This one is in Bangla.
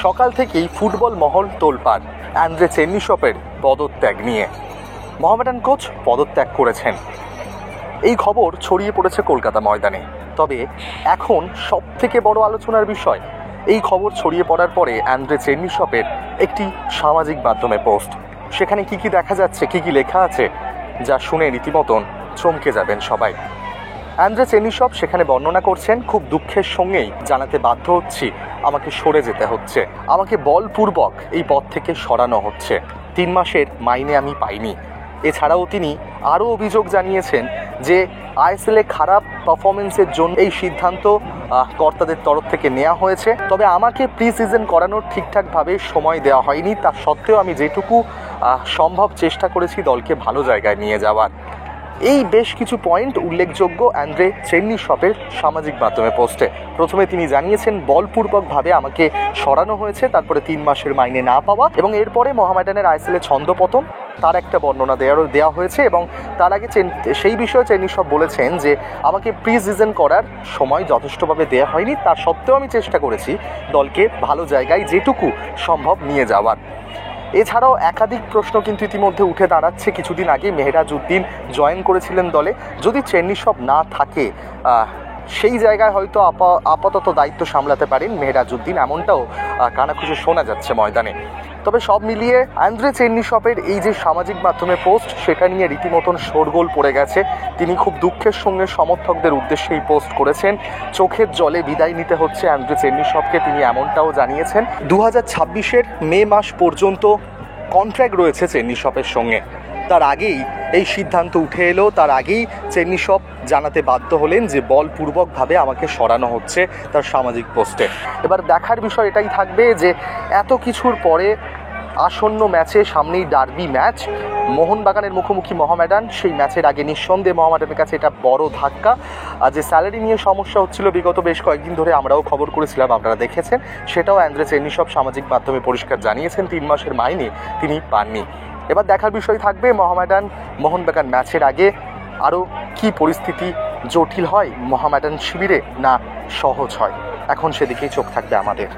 সকাল থেকেই ফুটবল মহল তোলপাড় অ্যান্দ্রে চেরনিসভের পদত্যাগ নিয়ে। মোহামেডান কোচ পদত্যাগ করেছেন, এই খবর ছড়িয়ে পড়েছে কলকাতা ময়দানে। তবে এখন সব থেকে বড় আলোচনার বিষয়, এই খবর ছড়িয়ে পড়ার পরে অ্যান্দ্রে চেরনিসভের একটি সামাজিক মাধ্যমে পোস্ট। সেখানে কি কি দেখা যাচ্ছে, কি কি লেখা আছে, যা শুনে রীতিমতন চমকে যাবেন সবাই। অ্যান্দ্রে চেরনিসভ সেখানে বর্ণনা করছেন, খুব দুঃখের সঙ্গেই জানাতে বাধ্য হচ্ছি আমাকে সরে যেতে হচ্ছে, আমাকে বলপূর্বক এই পদ থেকে সরানো হচ্ছে, 3 মাসের মাইনে আমি পাইনি। এছাড়াও তিনি আরও অভিযোগ জানিয়েছেন যে আইএসএলে খারাপ পারফরমেন্সের জন্য এই সিদ্ধান্ত কর্তাদের তরফ থেকে নেওয়া হয়েছে। তবে আমাকে প্রি সিজন করানোর ঠিকঠাকভাবে সময় দেওয়া হয়নি, তা সত্ত্বেও আমি যেটুকু সম্ভব চেষ্টা করেছি দলকে ভালো জায়গায় নিয়ে যাওয়ার। এই বেশ কিছু পয়েন্ট উল্লেখযোগ্য অ্যান্দ্রে চেরনিসভের সামাজিক মাধ্যমে পোস্টে। প্রথমে তিনি জানিয়েছেন বলপূর্বকভাবে আমাকে সরানো হয়েছে, তারপরে 3 মাসের মাইনে না পাওয়া, এবং এরপরে মোহামেডানের আইএসএলে ছন্দপতন তার একটা বর্ণনা দেওয়া হয়েছে। এবং তার আগে সেই বিষয়ে চেরনিসভ বলেছেন যে আমাকে প্রি সিজন করার সময় যথেষ্টভাবে দেওয়া হয়নি, তার সত্ত্বেও আমি চেষ্টা করেছি দলকে ভালো জায়গায় যেটুকু সম্ভব নিয়ে যাওয়ার। এছাড়াও একাধিক প্রশ্ন কিন্তু ইতিমধ্যে উঠে দাঁড়াচ্ছে। কিছুদিন আগে মেহরাজউদ্দিন জয়েন করেছিলেন দলে, যদি চেরনিসভ না থাকে সেই জায়গায় হয়তো আপাতত দায়িত্ব সামলাতে পারেন মেহরাজউদ্দিন, এমনটাও কানাঘুষো শোনা যাচ্ছে ময়দানে। তবে সব মিলিয়ে অ্যান্দ্রে চেরনিসভের এই যে সামাজিক মাধ্যমে পোস্ট, সেটা নিয়ে রীতিমতন শোরগোল পড়ে গেছে। তিনি খুব দুঃখের সঙ্গে সমর্থকদের উদ্দেশ্যে এই পোস্ট করেছেন। চোখের জলে বিদায় নিতে হচ্ছে অ্যান্দ্রে চেরনিসভকে, তিনি এমনটাও জানিয়েছেন। 2026-এর মে মাস পর্যন্ত কন্ট্রাক্ট রয়েছে চেরনিসভের সঙ্গে। তার আগেই এই সিদ্ধান্ত উঠে এলো, তার আগেই চেরনিসভ জানাতে বাধ্য হলেন যে বলপূর্বকভাবে আমাকে সরানো হচ্ছে তার সামাজিক পোস্টে। এবার দেখার বিষয় এটাই থাকবে যে এত কিছুর পরে আসন্ন ম্যাচে, সামনেই ডার্বি ম্যাচ, মোহনবাগানের মুখোমুখি মোহামেডান, সেই ম্যাচের আগে নিঃসন্দেহে মোহামেডানের কাছে এটা বড় ধাক্কা। যে স্যালারি নিয়ে সমস্যা হচ্ছিল বিগত বেশ কয়েকদিন ধরে, আমরাও খবর করেছিলাম, আপনারা দেখেছেন, সেটাও অ্যান্দ্রে চেরনিসভ সামাজিক মাধ্যমে পরিষ্কার জানিয়েছেন 3 মাসের মাইনে তিনি পাননি। এবার দেখার বিষয় থাকবে মোহামেডান মোহনবাগান ম্যাচের আগে আরও কি পরিস্থিতি জটিল হয় মোহামেডান শিবিরে, না সহজ হয়, এখন সেদিকেই চোখ থাকবে আমাদের।